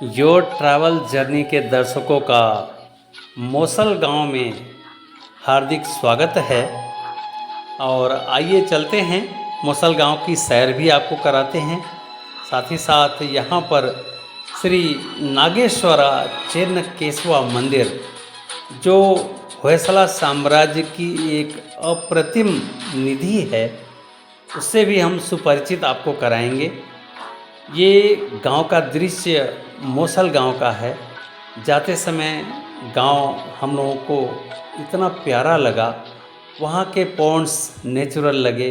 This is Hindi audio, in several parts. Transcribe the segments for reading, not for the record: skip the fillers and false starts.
योर ट्रैवल जर्नी के दर्शकों का मोसल गांव में हार्दिक स्वागत है। और आइए चलते हैं, मोसल गांव की सैर भी आपको कराते हैं। साथ ही साथ यहाँ पर श्री नागेश्वरा चेन्नकेशवा मंदिर, जो होयसला साम्राज्य की एक अप्रतिम निधि है, उससे भी हम सुपरिचित आपको कराएंगे। ये गांव का दृश्य मोसल गांव का है। जाते समय गांव हम लोगों को इतना प्यारा लगा। वहाँ के पॉन्ड्स नेचुरल लगे,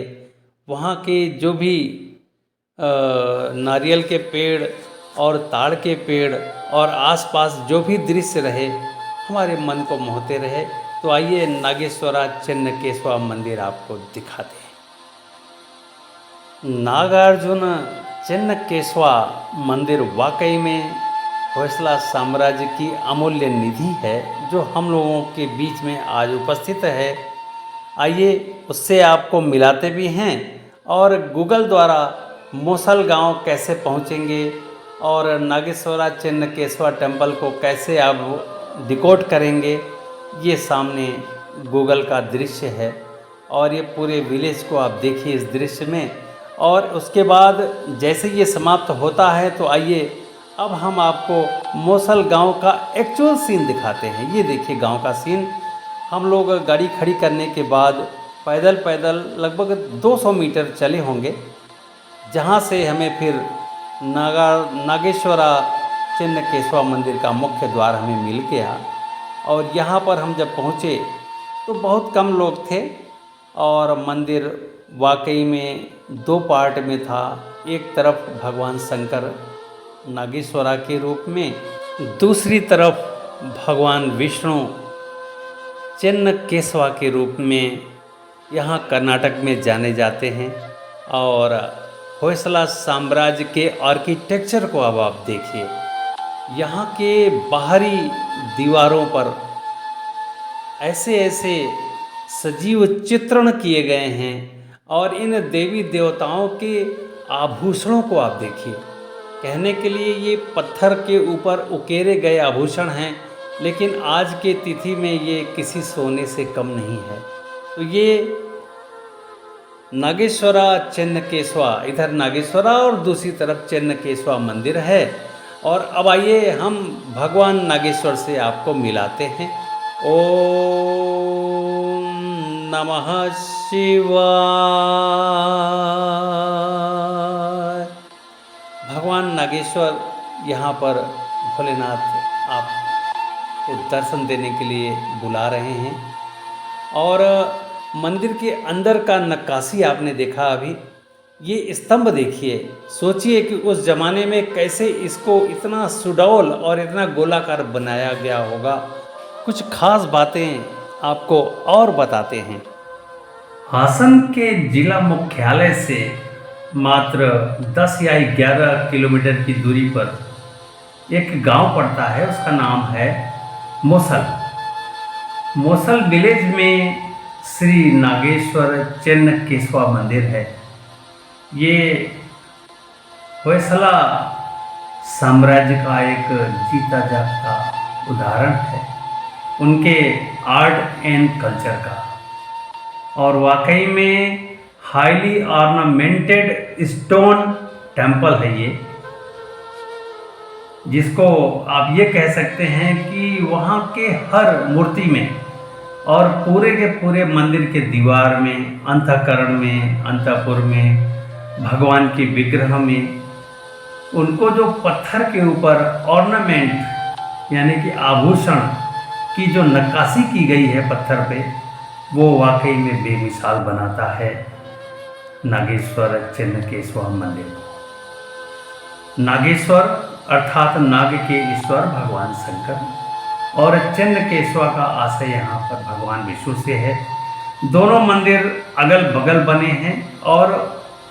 वहाँ के जो भी नारियल के पेड़ और ताड़ के पेड़ और आसपास जो भी दृश्य रहे, हमारे मन को मोहते रहे। तो आइए नागेश्वरा चेन्नकेशवा मंदिर आपको दिखाते हैं। नागार्जुन चेन्नकेशवा मंदिर वाकई में होयसला साम्राज्य की अमूल्य निधि है, जो हम लोगों के बीच में आज उपस्थित है। आइए उससे आपको मिलाते भी हैं और गूगल द्वारा मोसल गांव कैसे पहुंचेंगे और नागेश्वरा चेन्नकेशवा टेम्पल को कैसे आप डिकोड करेंगे, ये सामने गूगल का दृश्य है। और ये पूरे विलेज को आप देखिए इस दृश्य में। और उसके बाद जैसे ये समाप्त होता है, तो आइए अब हम आपको मोसल गांव का एक्चुअल सीन दिखाते हैं। ये देखिए गांव का सीन। हम लोग गाड़ी खड़ी करने के बाद पैदल लगभग 200 मीटर चले होंगे, जहां से हमें फिर नागेश्वरा चेन्नकेशवा मंदिर का मुख्य द्वार हमें मिल गया। और यहाँ पर हम जब पहुँचे तो बहुत कम लोग थे और मंदिर वाकई में 2 पार्ट में था। एक तरफ भगवान शंकर नागेश्वरा के रूप में, दूसरी तरफ भगवान विष्णु चेन्नकेशवा के रूप में यहाँ कर्नाटक में जाने जाते हैं। और होयसला साम्राज्य के आर्किटेक्चर को अब आप देखिए। यहाँ के बाहरी दीवारों पर ऐसे ऐसे सजीव चित्रण किए गए हैं और इन देवी देवताओं के आभूषणों को आप देखिए। कहने के लिए ये पत्थर के ऊपर उकेरे गए आभूषण हैं, लेकिन आज के तिथि में ये किसी सोने से कम नहीं है। तो ये नागेश्वरा चेन्नकेशवा, इधर नागेश्वरा और दूसरी तरफ चेन्नकेशवा मंदिर है। और अब आइए हम भगवान नागेश्वर से आपको मिलाते हैं। ओम नमः शिवाय। भगवान नागेश्वर यहाँ पर भोलेनाथ आपको दर्शन देने के लिए बुला रहे हैं। और मंदिर के अंदर का नक्काशी आपने देखा अभी। ये स्तंभ देखिए, सोचिए कि उस ज़माने में कैसे इसको इतना सुडौल और इतना गोलाकार बनाया गया होगा। कुछ खास बातें आपको और बताते हैं। हासन के जिला मुख्यालय से मात्र 10 या 11 किलोमीटर की दूरी पर एक गांव पड़ता है, उसका नाम है मोसल। मोसल विलेज में श्री नागेश्वर चेन्नकेशवा मंदिर है। ये होयसला साम्राज्य का एक जीता जागता उदाहरण है, उनके आर्ट एंड कल्चर का। और वाकई में हाईली ऑर्नामेंटेड स्टोन टेम्पल है ये, जिसको आप ये कह सकते हैं कि वहाँ के हर मूर्ति में और पूरे के पूरे मंदिर के दीवार में, अंतःकरण में, अंतःपुर में, भगवान के विग्रह में, उनको जो पत्थर के ऊपर ऑर्नामेंट यानी कि आभूषण की जो नक्काशी की गई है पत्थर पे, वो वाकई में बेमिसाल बनाता है नागेश्वर चेन्नकेशवा मंदिर को। नागेश्वर अर्थात नाग के ईश्वर भगवान शंकर और चेन्नकेशवा का आशय यहाँ पर भगवान विष्णु से है। दोनों मंदिर अगल बगल बने हैं और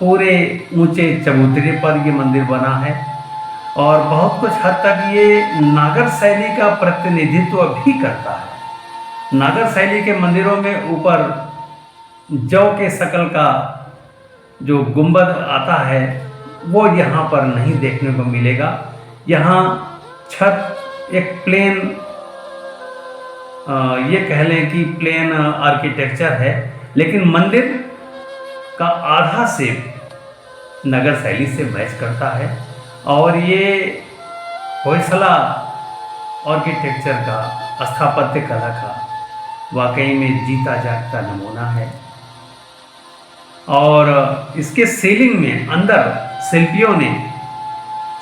पूरे ऊंचे चबूतरे पर ये मंदिर बना है। और बहुत कुछ हद तक ये नागर शैली का प्रतिनिधित्व भी करता है। नागर शैली के मंदिरों में ऊपर जौ के शकल का जो गुंबद आता है, वो यहाँ पर नहीं देखने को मिलेगा। यहाँ छत एक प्लेन, ये कह लें कि प्लेन आर्किटेक्चर है, लेकिन मंदिर का आधा शेप नगर शैली से मैच करता है। और ये होयसला आर्किटेक्चर का, स्थापत्य कला का वाकई में जीता जागता नमूना है। और इसके सीलिंग में अंदर शिल्पियों ने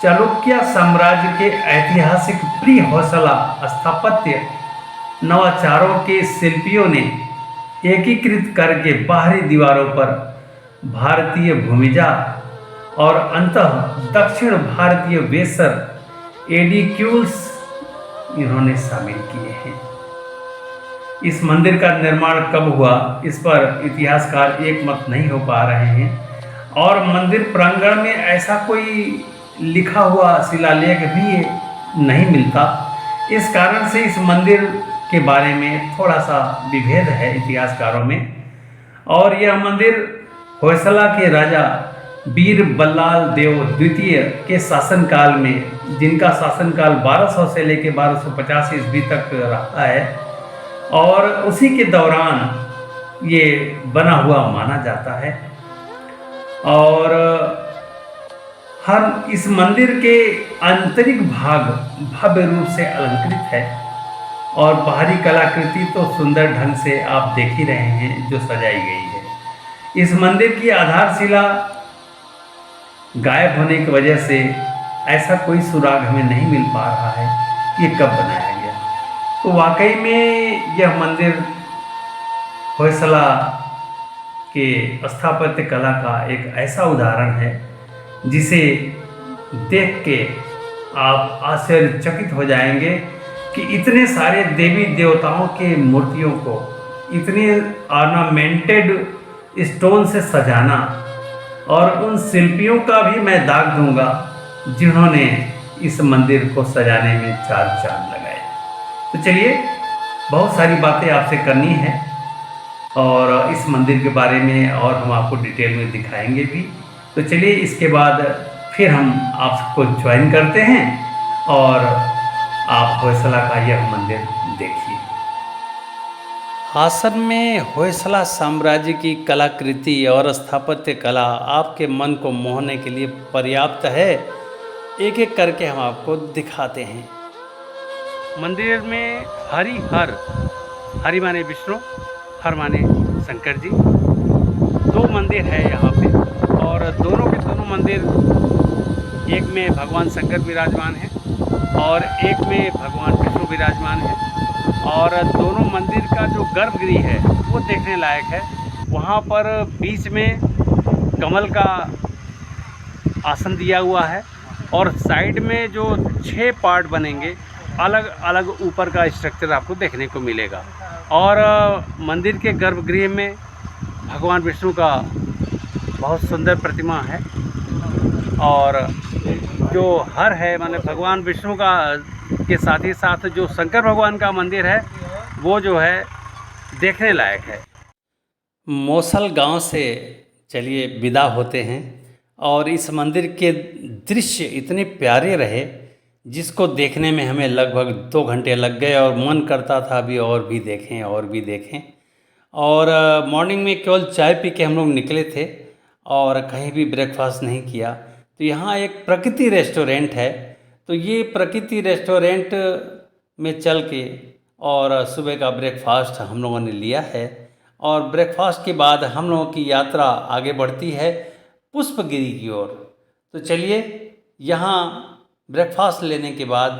चालुक्य साम्राज्य के ऐतिहासिक प्री होयसला स्थापत्य नवाचारों के शिल्पियों ने एकीकृत करके बाहरी दीवारों पर भारतीय भूमिजा और अंतः दक्षिण भारतीय वेसर एडिक्यूल्स इन्होंने शामिल किए हैं। इस मंदिर का निर्माण कब हुआ, इस पर इतिहासकार एक मत नहीं हो पा रहे हैं। और मंदिर प्रांगण में ऐसा कोई लिखा हुआ शिलालेख भी नहीं मिलता। इस कारण से इस मंदिर के बारे में थोड़ा सा विभेद है इतिहासकारों में। और यह मंदिर होयसला के राजा वीर बल्लाल देव द्वितीय के शासनकाल में, जिनका शासनकाल 1200 से लेकर 1250 ईस्वी तक रहा है, और उसी के दौरान ये बना हुआ माना जाता है। और हर इस मंदिर के आंतरिक भाग भव्य रूप से अलंकृत है और बाहरी कलाकृति तो सुंदर ढंग से आप देख ही रहे हैं जो सजाई गई है। इस मंदिर की आधारशिला गायब होने की वजह से ऐसा कोई सुराग हमें नहीं मिल पा रहा है ये कब बनाया गया। तो वाकई में यह मंदिर होयसला के स्थापत्य कला का एक ऐसा उदाहरण है जिसे देख के आप आश्चर्यचकित हो जाएंगे कि इतने सारे देवी देवताओं के मूर्तियों को इतने ऑर्नामेंटेड स्टोन से सजाना, और उन शिल्पियों का भी मैं दाग दूंगा जिन्होंने इस मंदिर को सजाने में 4 चांद लगाए। तो चलिए, बहुत सारी बातें आपसे करनी है और इस मंदिर के बारे में और हम आपको डिटेल में दिखाएंगे भी। तो चलिए, इसके बाद फिर हम आपको ज्वाइन करते हैं और आप होयसला का यह मंदिर देखिए। हासन में होयसला साम्राज्य की कलाकृति और स्थापत्य कला आपके मन को मोहने के लिए पर्याप्त है। एक एक करके हम आपको दिखाते हैं। मंदिर में हरि माने विष्णु, हर माने शंकर जी, 2 मंदिर है यहाँ पे। और दोनों के दोनों मंदिर, एक में भगवान शंकर विराजमान है और एक में भगवान विष्णु विराजमान है। और दोनों मंदिर का जो गर्भगृह है वो देखने लायक है। वहाँ पर बीच में कमल का आसन दिया हुआ है और साइड में जो 6 पार्ट बनेंगे, अलग अलग ऊपर का स्ट्रक्चर आपको देखने को मिलेगा। और मंदिर के गर्भगृह में भगवान विष्णु का बहुत सुंदर प्रतिमा है। और जो हर है, माने भगवान विष्णु का के साथ ही साथ जो शंकर भगवान का मंदिर है वो जो है देखने लायक है। मोसल गांव से चलिए विदा होते हैं। और इस मंदिर के दृश्य इतने प्यारे रहे जिसको देखने में हमें लगभग 2 घंटे लग गए और मन करता था अभी और भी देखें। और मॉर्निंग में केवल चाय पी के हम लोग निकले थे और कहीं भी ब्रेकफास्ट नहीं किया। तो यहाँ एक प्रकृति रेस्टोरेंट है, तो ये प्रकृति रेस्टोरेंट में चल के और सुबह का ब्रेकफास्ट हम लोगों ने लिया है। और ब्रेकफास्ट के बाद हम लोगों की यात्रा आगे बढ़ती है पुष्पगिरी की ओर। तो चलिए, यहाँ ब्रेकफास्ट लेने के बाद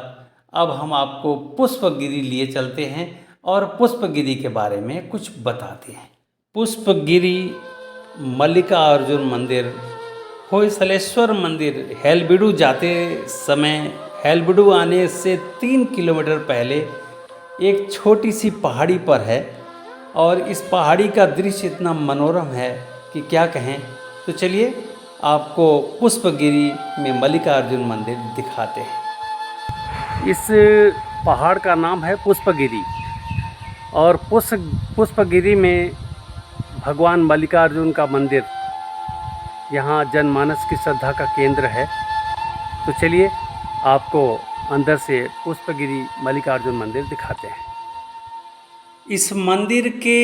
अब हम आपको पुष्पगिरी लिए चलते हैं और पुष्पगिरी के बारे में कुछ बताते हैं। पुष्पगिरी मल्लिकार्जुन मंदिर, होयसलेश्वर मंदिर हेलबिडु जाते समय, हेलबिडु आने से 3 किलोमीटर पहले एक छोटी सी पहाड़ी पर है। और इस पहाड़ी का दृश्य इतना मनोरम है कि क्या कहें। तो चलिए, आपको पुष्पगिरी में मल्लिकार्जुन मंदिर दिखाते हैं। इस पहाड़ का नाम है पुष्पगिरी और पुष्पगिरी में भगवान मल्लिकार्जुन का मंदिर यहाँ जनमानस की श्रद्धा का केंद्र है। तो चलिए, आपको अंदर से पुष्पगिरी मल्लिकार्जुन मंदिर दिखाते हैं। इस मंदिर के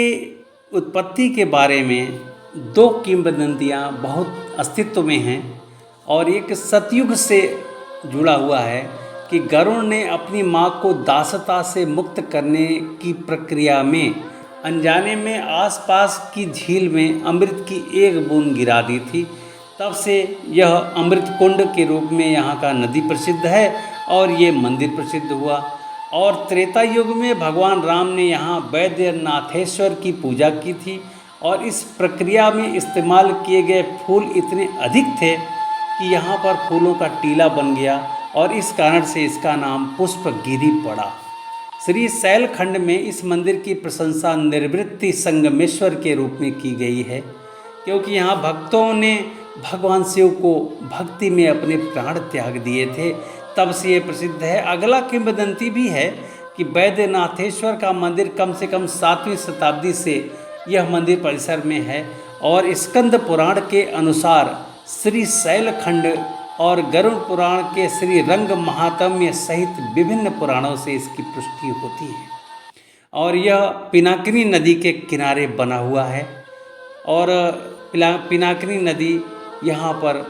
उत्पत्ति के बारे में दो किंवदंतियाँ बहुत अस्तित्व में हैं और एक सतयुग से जुड़ा हुआ है कि गरुड़ ने अपनी माँ को दासता से मुक्त करने की प्रक्रिया में अनजाने में आसपास की झील में अमृत की एक बूंद गिरा दी थी। तब से यह अमृत कुंड के रूप में यहाँ का नदी प्रसिद्ध है और ये मंदिर प्रसिद्ध हुआ। और त्रेता युग में भगवान राम ने यहाँ वैद्यनाथेश्वर की पूजा की थी और इस प्रक्रिया में इस्तेमाल किए गए फूल इतने अधिक थे कि यहाँ पर फूलों का टीला बन गया और इस कारण से इसका नाम पुष्पगिरी पड़ा। श्री शैलखंड में इस मंदिर की प्रशंसा निर्वृत्ति संगमेश्वर के रूप में की गई है, क्योंकि यहाँ भक्तों ने भगवान शिव को भक्ति में अपने प्राण त्याग दिए थे, तब से ये प्रसिद्ध है। अगला किंवदंती भी है कि वैद्यनाथेश्वर का मंदिर कम से कम 7वीं शताब्दी से यह मंदिर परिसर में है और स्कंद पुराण के अनुसार श्री शैलखंड और गरुड़ पुराण के श्री रंग महात्म्य सहित विभिन्न पुराणों से इसकी पुष्टि होती है। और यह पिनाकिनी नदी के किनारे बना हुआ है और पिनाकिनी नदी यहाँ पर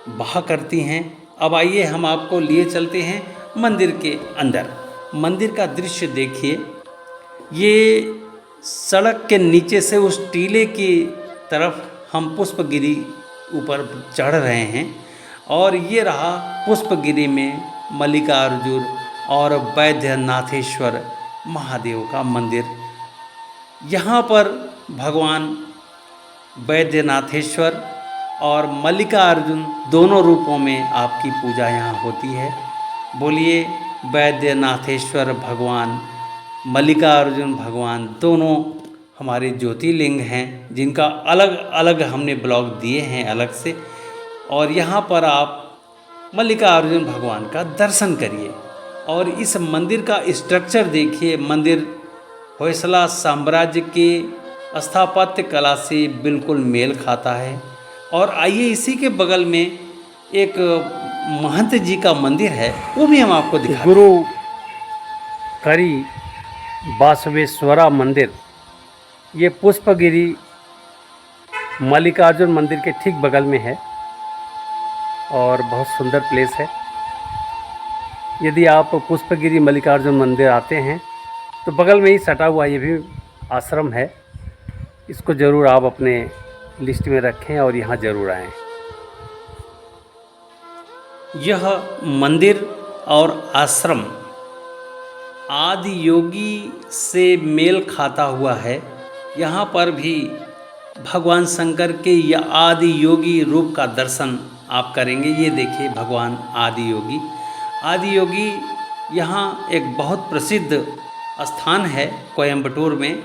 बहा करती हैं। अब आइए हम आपको लिए चलते हैं मंदिर के अंदर। मंदिर का दृश्य देखिए, ये सड़क के नीचे से उस टीले की तरफ हम पुष्पगिरी ऊपर चढ़ रहे हैं और ये रहा पुष्पगिरी में मल्लिकार्जुन और वैद्यनाथेश्वर महादेव का मंदिर। यहाँ पर भगवान वैद्यनाथेश्वर और मल्लिकार्जुन दोनों रूपों में आपकी पूजा यहाँ होती है। बोलिए वैद्यनाथेश्वर भगवान, मल्लिकार्जुन भगवान दोनों हमारे ज्योतिर्लिंग हैं, जिनका अलग अलग हमने ब्लॉग दिए हैं अलग से। और यहाँ पर आप मल्लिकार्जुन भगवान का दर्शन करिए और इस मंदिर का स्ट्रक्चर देखिए। मंदिर होयसला साम्राज्य के स्थापत्य कला से बिल्कुल मेल खाता है। और आइए इसी के बगल में एक महंत जी का मंदिर है, वो भी हम आपको दिखाते हैं। गुरु करी बासवेश्वरा मंदिर, ये पुष्पगिरी मल्लिकार्जुन मंदिर के ठीक बगल में है और बहुत सुंदर प्लेस है। यदि आप पुष्पगिरी मल्लिकार्जुन मंदिर आते हैं तो बगल में ही सटा हुआ ये भी आश्रम है, इसको ज़रूर आप अपने लिस्ट में रखें और यहाँ ज़रूर आएँ। यह मंदिर और आश्रम आदि योगी से मेल खाता हुआ है। यहाँ पर भी भगवान शंकर के या आदि योगी रूप का दर्शन आप करेंगे। ये देखिए भगवान आदि योगी। आदि योगी यहाँ एक बहुत प्रसिद्ध स्थान है कोयम्बटूर में,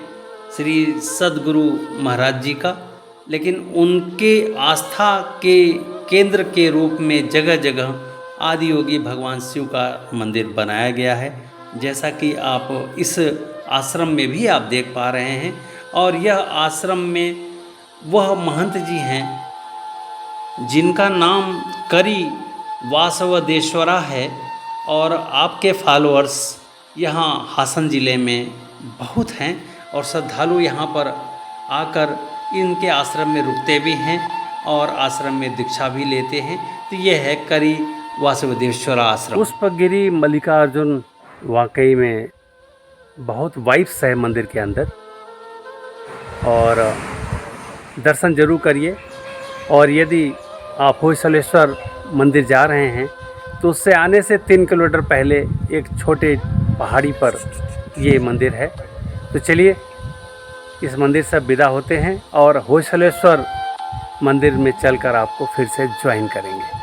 श्री सद्गुरु महाराज जी का। लेकिन उनके आस्था के केंद्र के रूप में जगह जगह आदि योगी भगवान शिव का मंदिर बनाया गया है, जैसा कि आप इस आश्रम में भी आप देख पा रहे हैं। और यह आश्रम में वह महंत जी हैं जिनका नाम करी वासवदेश्वरा है और आपके फॉलोअर्स यहाँ हासन ज़िले में बहुत हैं और श्रद्धालु यहाँ पर आकर इनके आश्रम में रुकते भी हैं और आश्रम में दीक्षा भी लेते हैं। तो यह है करी वासवदेश्वरा आश्रम। पुष्पगिरी मल्लिकार्जुन वाकई में बहुत वाइब्स है मंदिर के अंदर, और दर्शन जरूर करिए। और यदि आप होयसलेश्वर मंदिर जा रहे हैं तो उससे आने से 3 किलोमीटर पहले एक छोटे पहाड़ी पर ये मंदिर है। तो चलिए इस मंदिर से विदा होते हैं और होयसलेश्वर मंदिर में चलकर आपको फिर से ज्वाइन करेंगे।